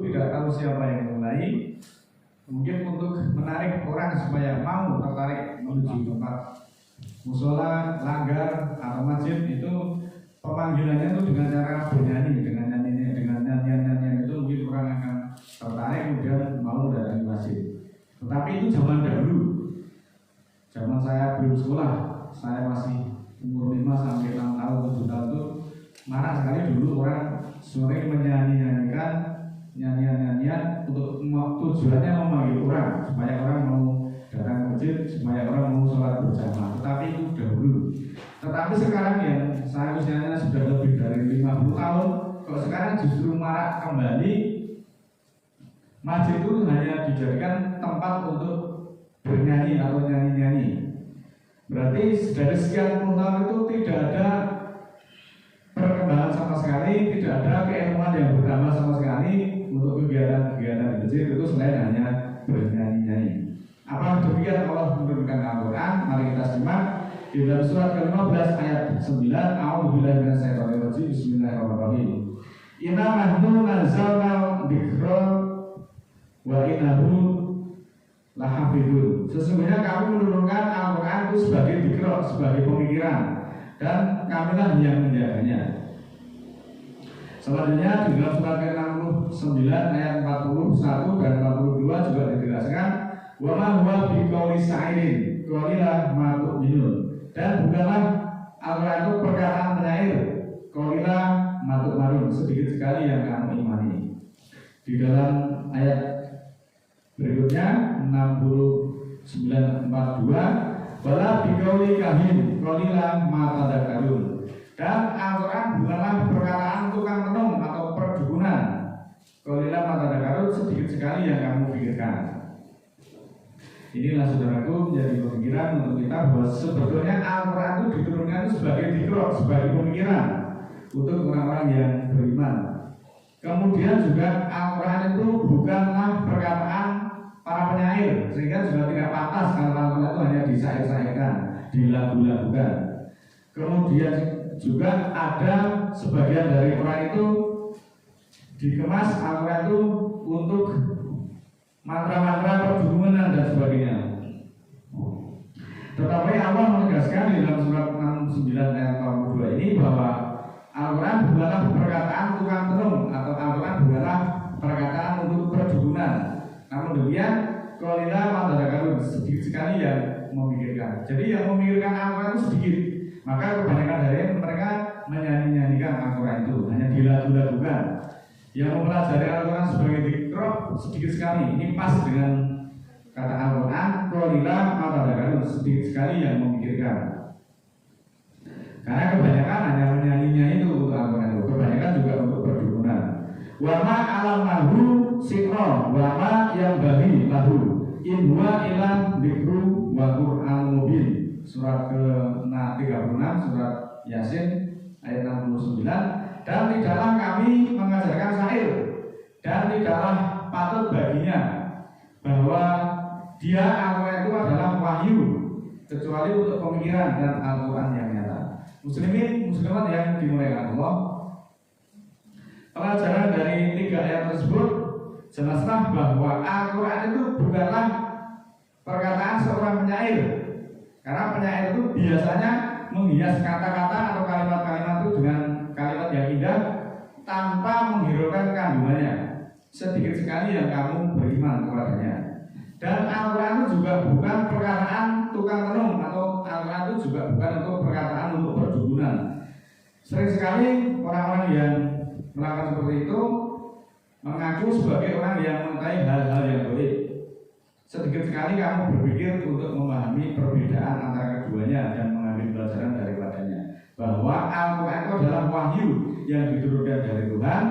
tidak tahu siapa yang mulai. Mungkin untuk menarik orang supaya mau tertarik menuju tempat musola, langgar, atau masjid itu pemanggilannya itu dengan cara bernyanyi, dengan nyanyian itu mungkin orang akan tertarik kemudian mau mendatangi masjid. Tetapi itu zaman dahulu, zaman saya belum sekolah, saya masih umur 5 sampai 6 tahun, 7 tahun itu marak sekali dulu orang sering menyanyikan nyanyian untuk tujuannya memanggil orang supaya orang mau datang ke masjid, supaya orang mau sholat berjamaah. Tetapi itu dahulu. Tetapi sekarang yang saya usianya sudah lebih dari 50 tahun, kalau sekarang justru marak kembali. Masjid itu hanya dijadikan tempat untuk bernyanyi atau nyanyi-nyanyi. Berarti dari sekian puluh tahun itu tidak ada perkembangan sama sekali, tidak ada keilmuan yang bertambah sama sekali untuk kegiatan-kegiatan di masjid itu selain hanya bernyanyi-nyanyi. Apa demikian Allah menurunkan Al-Quran? Mari kita simak di dalam surat ke-15 ayat 9. A'udzubillahi minasyaitonir rajim. Bismillahirrahmanirrahim. Inna nahnu nazzalna dzikra wa innahu lahafidun. Sesungguhnya kami menurunkan Al-Quran itu sebagai dzikra, sebagai pemikiran, dan kamilah yang menjaganya. Selanjutnya di dalam surat ke-69 ayat 41 dan 42 juga dijelaskan wa ma huwa biqauli sa'irin qalilah ma tu'minun, dan bukanlah Al-Quran itu perkataan penyair, qalilah ma tu'marun, sedikit sekali yang kamu imani. Di dalam ayat berikutnya 69:42 wala biqauli kahin qalilah ma tadakkarun, dan Al-Quran bukanlah perkataan tukang menung atau perdukunan. Qalilah ma tadakkarun, sedikit sekali yang kamu pikirkan. Inilah saudaraku menjadi pemikiran untuk kita bahwa sebetulnya Al-Quran itu diturunkan sebagai dzikra, sebagai pemikiran untuk orang-orang yang beriman. Kemudian juga Al-Quran itu bukanlah perkataan para penyair, sehingga juga tidak pantas kalau Al-Quran itu hanya disair-sairkan, dilagu-lagukan. Kemudian juga ada sebagian dari orang itu dikemas Al-Quran itu untuk mantra-mantra perdukunan dan sebagainya. Tetapi Allah menegaskan di dalam surat 69 ayat 42 ini bahwa Al-Quran bukanlah perkataan tukang tenung, atau Al-Quran bukanlah perkataan untuk perdukunan. Namun demikian, qalilah ma tadakkarun, sedikit sekali yang memikirkan. Jadi yang memikirkan Al-Quran itu sedikit. Maka kebanyakan dari mereka menyanyi-nyanyikan Al-Quran itu, hanya dilagu-lagukan. Yang mempelajari Al-Quran sebagai dzikra sedikit sekali. Ini pas dengan kata Al-Quran, qalilah ma tadakkarun, sedikit sekali yang memikirkan. Karena kebanyakan hanya menyanyi-nyanyi itu untuk Al-Quran itu, kebanyakan juga untuk perdukunan. Wa ma alamnahu sikra wa ma yang bagi lahu in huwa illa dzikru wa qur'an mubin. Surat ke-36 surat Yasin ayat 69. Dan tidaklah kami mengajarkan syair, dan tidaklah patut baginya bahwa dia Al-Quran itu adalah wahyu, kecuali untuk pemikiran dan Al-Quran yang nyata. Muslimin, muslimat yang dimuliakan Allah, pelajaran dari 3 ayat tersebut jelaslah bahwa Al-Quran itu bukanlah perkataan seorang penyair. Karena penyair itu biasanya menghias kata-kata atau kalimat-kalimat itu dengan kalimat yang indah tanpa menghiraukan kandungannya. Sedikit sekali yang kamu beriman kepadanya. Dan Al-Quran itu juga bukan perkataan tukang tenung, atau Al-Quran itu juga bukan untuk perkataan untuk perdukunan. Sering sekali orang-orang yang melakukan seperti itu mengaku sebagai orang yang mengetahui hal-hal yang baik. Sedikit sekali kamu berpikir untuk memahami perbedaan antara keduanya dan mengambil pelajaran daripadanya. Bahwa Al-Quran itu adalah wahyu yang diturunkan dari Tuhan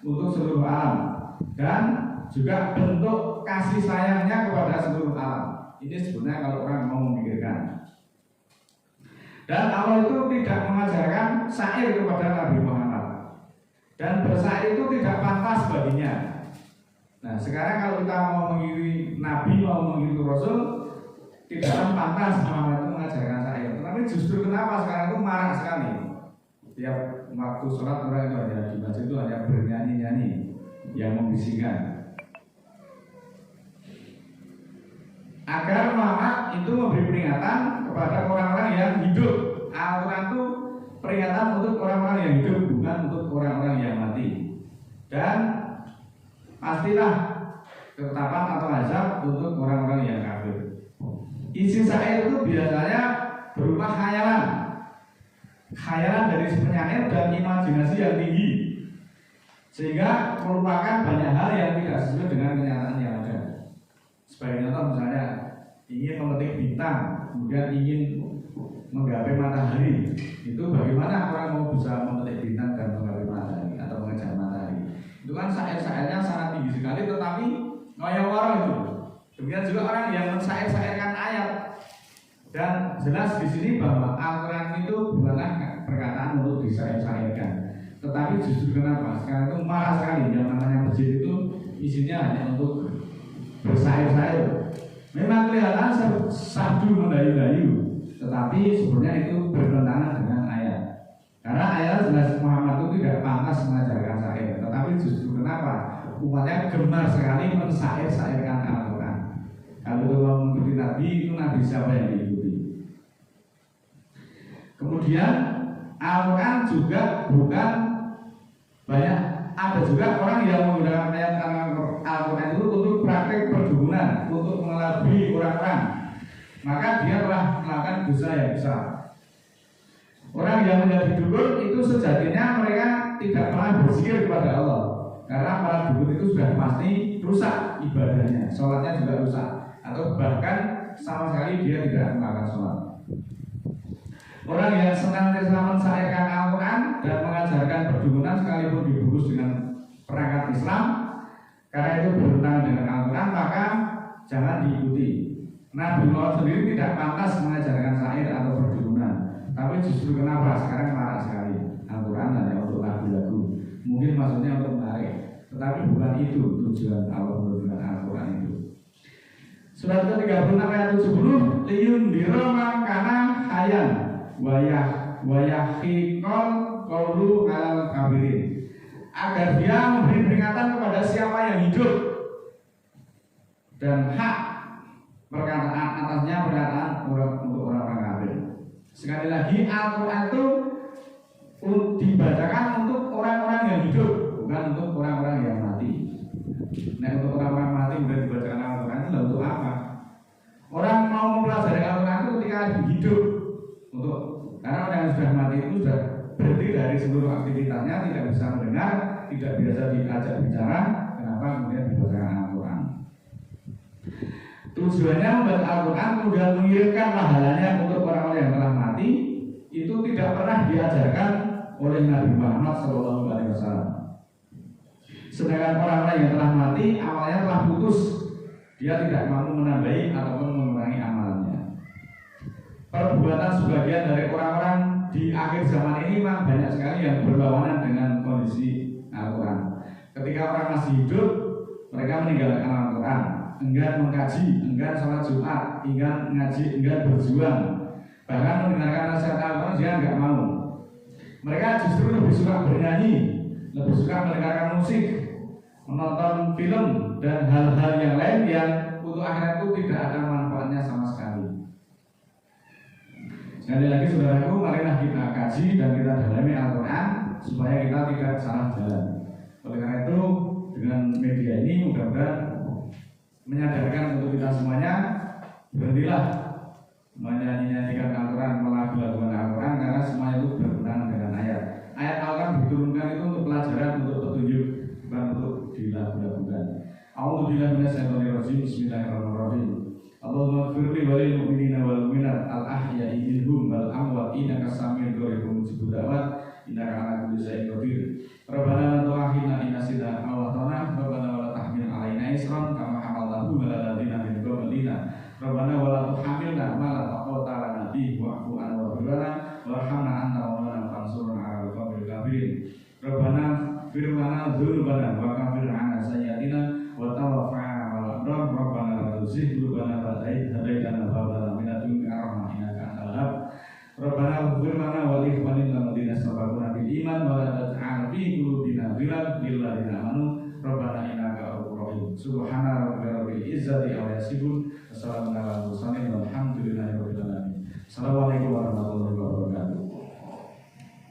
untuk seluruh alam, dan juga bentuk kasih sayangnya kepada seluruh alam. Ini sebenarnya kalau orang mau memikirkan. Dan Allah itu tidak mengajarkan syair kepada Nabi Muhammad, dan bersair itu tidak pantas baginya. Nah, sekarang kalau kita mau mengikuti Nabi, mau mengikuti Rasul, tidaklah pantas Muhammad itu mengajarkan syair. Tapi justru kenapa sekarang itu marak sekali? Tiap waktu sholat orang itu hanya di masjid itu hanya bernyanyi-nyanyi. yang membisikkan. Agar Muhammad itu memberi peringatan kepada orang-orang yang hidup. Al-Quran itu peringatan untuk orang-orang yang hidup, bukan untuk orang-orang yang mati. Dan pastilah ketetapan atau azab untuk orang-orang yang kafir. Isi syair itu biasanya berupa khayalan, khayalan dari si penyair dan imajinasi yang tinggi, sehingga merupakan banyak hal yang tidak sesuai dengan kenyataan yang ada. Sebagai contoh misalnya ingin memetik bintang, kemudian ingin menggapai matahari, itu bagaimana orang mau bisa memetik bintang dan menggapai matahari atau mengejar matahari? Itu kan syair-syairnya sangat tinggi sekali, tetapi ngoyo-ngoyo itu. Demikian juga orang yang mensyair-syairkan ayat. Dan jelas di sini bahwa Al-Quran itu bukanlah perkataan untuk disyair-syairkan, tetapi justru kenapa? Sekarang itu marah sekali yang namanya masjid itu isinya hanya untuk bersyair-syair. Memang kelihatan sahdu mendayu-dayu, tetapi sebenarnya itu bertentangan dengan ayat. Karena ayat jelas Muhammad itu tidak pantas mengajarkan syair, tetapi justru kenapa? Umatnya gemar sekali mensyair-syairkan Al-Quran. Kalau itu mengikuti Nabi, itu Nabi siapa yang diikuti? Kemudian Al-Quran juga bukan banyak, ada juga orang yang menggunakan ayat Al-Quran itu untuk praktek perdukunan, untuk mengelabui orang-orang. Maka dia telah melakukan dosa yang besar. Orang yang menjadi dukun itu sejatinya mereka tidak pernah berzikir kepada Allah, karena para dukun itu sudah pasti rusak ibadahnya, sholatnya juga rusak, atau bahkan sama sekali dia tidak melakukan sholat. Orang yang senantiasa mensyairkan Al-Quran dan mengajarkan perdukunan sekalipun dibungkus dengan perangkat Islam, karena itu bertentangan dengan Al-Quran, maka jangan diikuti. Nabi Muhammad sendiri tidak pantas mengajarkan syair atau perdukunan, tapi justru kenapa sekarang marah sekali Al-Quran hanya untuk lagu-lagu. Mungkin maksudnya untuk menarik, tetapi bukan itu tujuan Allah menurunkan Al-Quran itu. Surat ke-36 ayat 70, liyun diroma kana hayan wayahikol qaulu alal kafirin, agar dia memberi peringatan kepada siapa yang hidup dan hak perkataan atasnya perkataan untuk orang-orang kafir. Sekali lagi Al-Quran itu dibacakan untuk orang-orang yang hidup, bukan untuk orang-orang yang mati. Nah, untuk orang-orang mati sudah dibacakan Al-Quran itu untuk apa? Orang mau mempelajari Al-Quran itu ketika hidup, untuk karena orang yang sudah mati itu sudah berhenti dari seluruh aktivitasnya, tidak bisa mendengar, tidak biasa diajak bicara. Kenapa kemudian dibacakan Al-Quran? Tujuannya membaca Al-Quran kemudian mengirimkan pahalanya untuk orang-orang yang telah mati, itu tidak pernah diajarkan oleh Nabi Muhammad SAW. Sedangkan orang-orang yang telah mati awalnya telah putus, dia tidak mampu menambahi ataupun mengurangi amalannya. Perbuatan sebagian dari orang-orang di akhir zaman ini memang banyak sekali yang berlawanan dengan kondisi Al-Quran. Ketika orang masih hidup, mereka meninggalkan Al-Quran, enggan mengkaji, enggan sholat Jumat, enggan ngaji, enggan berjuang, bahkan mendengarkan nasihat Al-Quran dia nggak mau. Mereka justru lebih suka bernyanyi, lebih suka mendengarkan musik, menonton film dan hal-hal yang lain yang untuk akhirat itu tidak ada manfaatnya sama sekali. Sekali lagi saudaraku, marilah kita kaji dan kita dalami Al-Quran supaya kita tidak salah jalan. Oleh karena itu, dengan media ini mudah-mudahan menyadarkan untuk kita semuanya, berhentilah menyanyi-nyanyikan Al-Quran, melagu-lagukan Al-Quran, karena semuanya itu bertentangan dengan ayat. Ayat Al-Quran diturunkan itu untuk pelajaran, untuk petunjuk, bukan untuk dilagu-lagukan. A'udzubillahi minasyaitonirrajim. Bismillahirrahmanirrahim. Allahumma firli walil mu'minina wal mu'minat al-ahya'i minhum wal amwat innaka sami'un qaribun mujibud da'wat innaka 'ala kulli syai'in qadir. Rabbana la tu'akhidna in nasina aw akhtana, Rabbana wa la tahmil 'alaina isran kama hamaltahu 'alal ladzina min qablina. Rabbana wa la tuhammilna ma la taqata lana bihi wa'fu 'anna waghfir lana warhamna anta maulana fansurna 'alal qawmil kafirin. Rabbana fir lana dzunubana wa kafir 'anna sayyi'atina wa tawaffana ma'al abrar. Rabbana la tuzigh qulubana ba'da idh hadaytana wa hab lana min ladunka rahmah innaka antal wahhab. Rabbana ighfir lana wa li ikhwanina alladziina sabaquna bil iman wa la taj'al fi qulubina ghillan lil ladzina amanu. Rabbana rabbil izzati amma yasifun. Wassalamu ala mursalin walhamdulillahi rabbil alamin. Assalamualaikum warahmatullahi wabarakatuh.